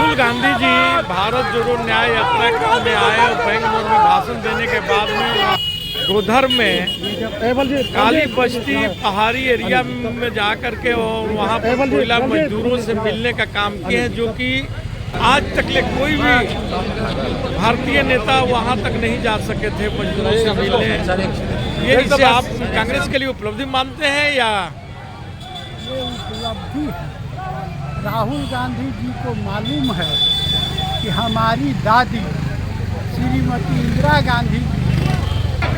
राहुल गांधी जी भारत जोड़ो न्याय यात्रा में आए और बेंगलुरु में भाषण देने के बाद में गोधर में काली बस्ती पहाड़ी एरिया में जा करके और वहाँ पर कोयला मजदूरों से मिलने का काम किए हैं, जो कि आज तक ले कोई भी भारतीय नेता वहाँ तक नहीं जा सके थे मजदूरों से मिलने। ये इसे आप कांग्रेस के लिए उपलब्धि मानते हैं या? ये उपलब्धि है। राहुल गांधी जी को मालूम है कि हमारी दादी श्रीमती इंदिरा गांधी जी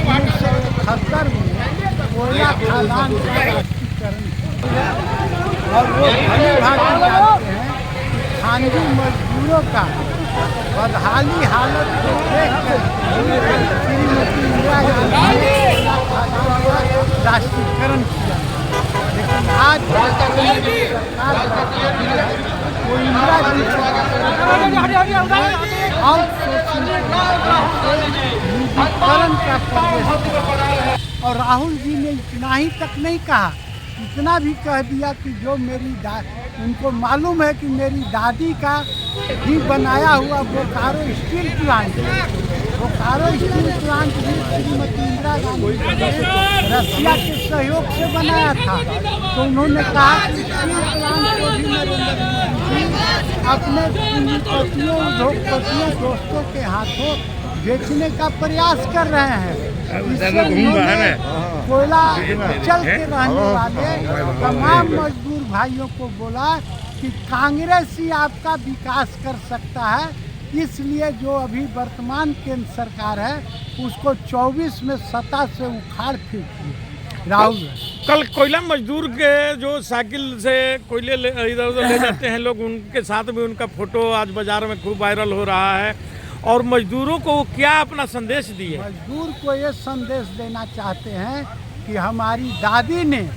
1971 में कोयला खदान का राष्ट्रीयकरण किया और वो भली भांति जानते हैं कि खानगी मजदूरों का बदहाली हालत को देखकर श्रीमती इंदिरा गांधी ने कोयला खदान का राष्ट्रीयकरण किया। लेकिन आज सरकार वो इंदिरा जी निजीकरण का प्रदेश। और राहुल जी ने इतना ही तक नहीं कहा, इतना भी कह दिया कि जो मेरी उनको मालूम है कि मेरी दादी का ही बनाया हुआ बोकारो स्टील प्लांट भी श्रीमती इंदिरा गांधी ने रसिया के सहयोग से बनाया था। तो उन्होंने कहा कि स्टील प्लांट को भी नरेंद्र मोदी जी अपने पूंजीपतियों उद्योगपतियों दोस्तों के हाथों बेचने का प्रयास कर रहे हैं। इससे उन्होंने कोयला चल के रहने वाले तमाम मजदूर भाइयों को बोला कि कांग्रेस ही आपका विकास कर सकता है, इसलिए जो अभी वर्तमान केंद्र सरकार है उसको 24 में सत्ता से उखाड़ फेंकी। राहुल कल कोयला मजदूर के जो साइकिल से कोयले इधर उधर ले जाते हैं लोग, उनके साथ भी उनका फोटो आज बाजार में खूब वायरल हो रहा है। और मजदूरों को वो क्या अपना संदेश दिए? मजदूर को ये संदेश देना चाहते हैं कि हमारी दादी ने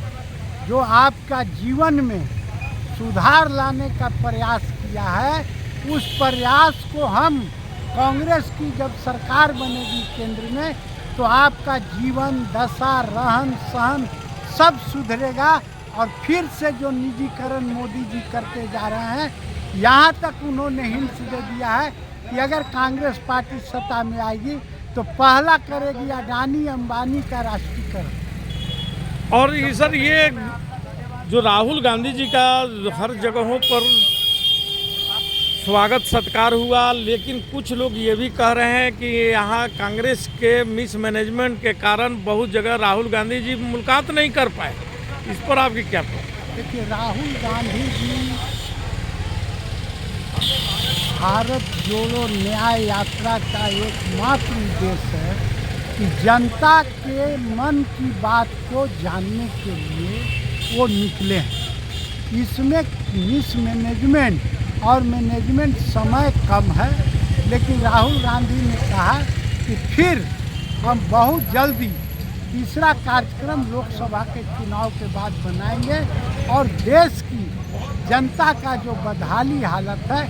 जो आपका जीवन में सुधार लाने का प्रयास किया है, उस प्रयास को हम कांग्रेस की जब सरकार बनेगी केंद्र में तो आपका जीवन दशा रहन सहन सब सुधरेगा। और फिर से जो निजीकरण मोदी जी करते जा रहे हैं, यहाँ तक उन्होंने हिंट दे दिया है कि अगर कांग्रेस पार्टी सत्ता में आएगी तो पहला करेगी अडानी अंबानी का राष्ट्रीयकरण। और ये सर, ये जो राहुल गांधी जी का हर जगहों पर स्वागत सत्कार हुआ, लेकिन कुछ लोग ये भी कह रहे हैं कि यहाँ कांग्रेस के मिसमैनेजमेंट के कारण बहुत जगह राहुल गांधी जी मुलाकात नहीं कर पाए। इस पर आपकी क्या? देखिए, राहुल गांधी जी भारत जोड़ो न्याय यात्रा का एकमात्र उद्देश्य है कि जनता के मन की बात को जानने के लिए वो निकले हैं। इसमें मिसमैनेजमेंट और मैनेजमेंट समय कम है, लेकिन राहुल गांधी ने कहा कि फिर हम बहुत जल्दी तीसरा कार्यक्रम लोकसभा के चुनाव के बाद बनाएंगे और देश की जनता का जो बदहाली हालत है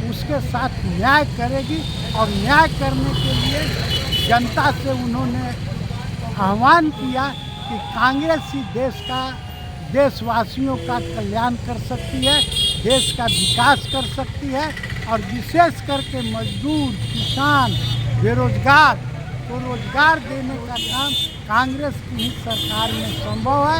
उसके साथ न्याय करेगी। और न्याय करने के लिए जनता से उन्होंने आह्वान किया कि कांग्रेस ही देशवासियों का कल्याण कर सकती है, देश का विकास कर सकती है। और विशेष करके मजदूर, किसान, बेरोजगार को रोजगार देने का काम कांग्रेस की ही सरकार में संभव है।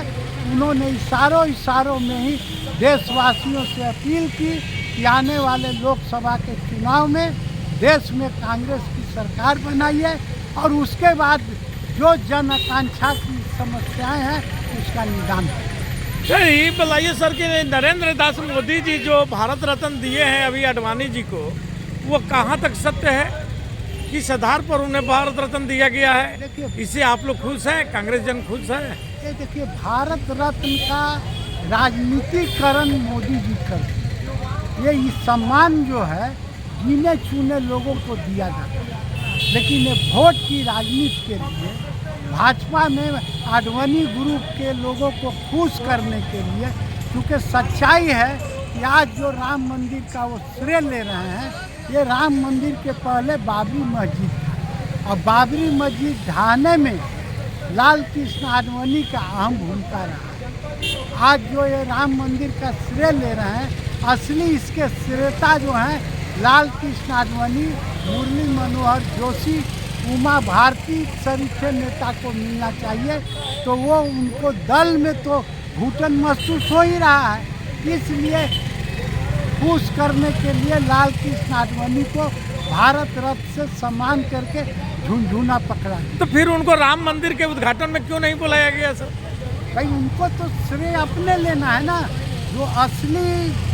उन्होंने इशारों में ही देशवासियों से अपील की कि आने वाले लोकसभा के चुनाव में देश में कांग्रेस की सरकार बनाइए और उसके बाद जो जन आकांक्षा की समस्याएं हैं उसका निदान करें। ये बताइए सर कि नरेंद्र दास मोदी जी जो भारत रत्न दिए हैं अभी अडवाणी जी को, वो कहाँ तक सत्य है? किस आधार पर उन्हें भारत रत्न दिया गया है? इससे आप लोग खुश हैं? कांग्रेस जन खुश है? ये देखिए, भारत रत्न का राजनीतिकरण मोदी जी कर, ये सम्मान जो है गिने चुने लोगों को दिया जाता है, लेकिन ये वोट की राजनीति के लिए भाजपा में आडवाणी ग्रुप के लोगों को खुश करने के लिए, क्योंकि सच्चाई है कि आज जो राम मंदिर का वो श्रेय ले रहे हैं, ये राम मंदिर के पहले बाबरी मस्जिद था और बाबरी मस्जिद ढहाने में लाल कृष्ण आडवाणी का अहम भूमिका रहा। आज जो ये राम मंदिर का श्रेय ले रहे हैं, असली इसके श्रेयता जो हैं लाल कृष्ण आडवाणी, मुरली मनोहर जोशी, उमा भारती सरीखे नेता को मिलना चाहिए। तो वो उनको दल में तो घुटन महसूस हो ही रहा है, इसलिए खुश करने के लिए लाल कृष्ण आडवाणी को भारत रत्न से सम्मान करके झुनझुना पकड़ा गया। तो फिर उनको राम मंदिर के उद्घाटन में क्यों नहीं बुलाया गया सर? भाई उनको तो श्रेय अपने लेना है ना, जो असली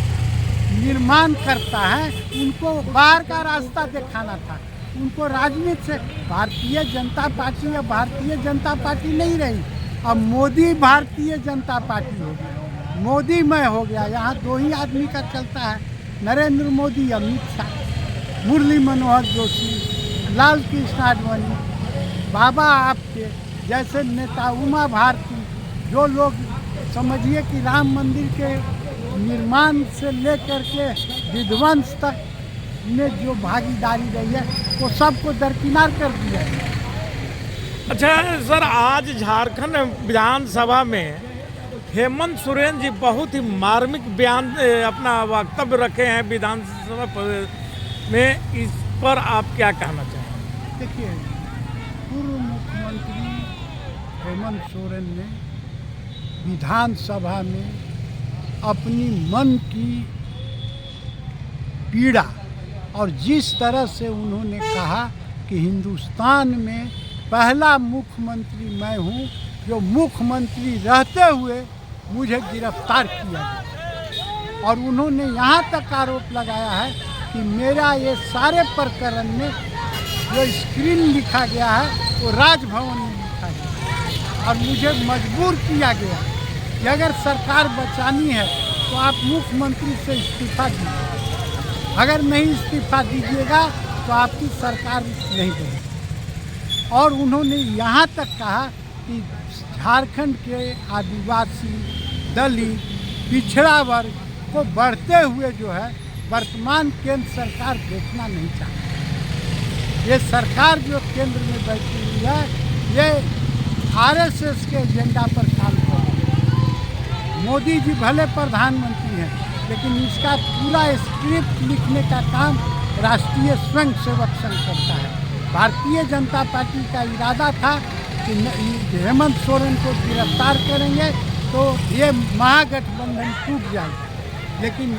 निर्माण करता है उनको बाहर का रास्ता दिखाना था। उनको राजनीति से भारतीय जनता पार्टी या भारतीय जनता पार्टी नहीं रही, अब मोदी भारतीय जनता पार्टी हो गया, मोदीमय हो गया। यहाँ दो ही आदमी का चलता है, नरेंद्र मोदी, अमित शाह, मुरली मनोहर जोशी, लाल कृष्ण आडवाणी, बाबा आपके जैसे नेता, उमा भारती, जो लोग समझिए कि राम मंदिर के निर्माण से लेकर के विध्वंस तक में जो भागीदारी रही है वो सबको दरकिनार कर दिया है। अच्छा सर, आज झारखंड विधानसभा में हेमंत सोरेन जी बहुत ही मार्मिक बयान अपना वक्तव्य रखे हैं विधानसभा में, इस पर आप क्या कहना चाहेंगे? देखिए, पूर्व मुख्यमंत्री हेमंत सोरेन ने विधानसभा में अपनी मन की पीड़ा और जिस तरह से उन्होंने कहा कि हिंदुस्तान में पहला मुख्यमंत्री मैं हूँ जो मुख्यमंत्री रहते हुए मुझे गिरफ्तार किया गया, और उन्होंने यहाँ तक आरोप लगाया है कि मेरा ये सारे प्रकरण में जो स्क्रीन लिखा गया है वो राजभवन में लिखा गया और मुझे मजबूर किया गया कि अगर सरकार बचानी है तो आप मुख्यमंत्री से इस्तीफा दीजिए, अगर नहीं इस्तीफा दीजिएगा तो आपकी सरकार नहीं बनेगी। और उन्होंने यहाँ तक कहा कि झारखंड के आदिवासी, दलित, पिछड़ा वर्ग को बढ़ते हुए जो है वर्तमान केंद्र सरकार देखना नहीं चाहती। ये सरकार जो केंद्र में बैठी हुई है ये आरएसएस के एजेंडा पर काम कर रही है। मोदी जी भले प्रधानमंत्री हैं लेकिन इसका पूरा स्क्रिप्ट लिखने का काम राष्ट्रीय स्वयंसेवक संघ करता है। भारतीय जनता पार्टी का इरादा था कि हेमंत सोरेन को गिरफ्तार करेंगे तो ये महागठबंधन टूट जाएगा, लेकिन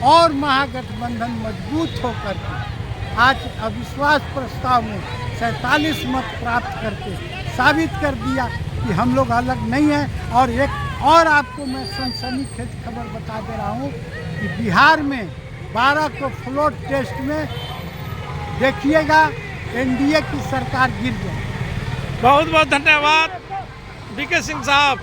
और महागठबंधन मजबूत होकर के आज अविश्वास प्रस्ताव में 47 मत प्राप्त करके साबित कर दिया कि हम लोग अलग नहीं हैं। और एक और आपको मैं सनसनीखेज खबर बता दे रहा हूँ कि बिहार में 12 को फ्लोर टेस्ट में देखिएगा एनडीए की सरकार गिर जाए। बहुत बहुत धन्यवाद बीके सिंह साहब।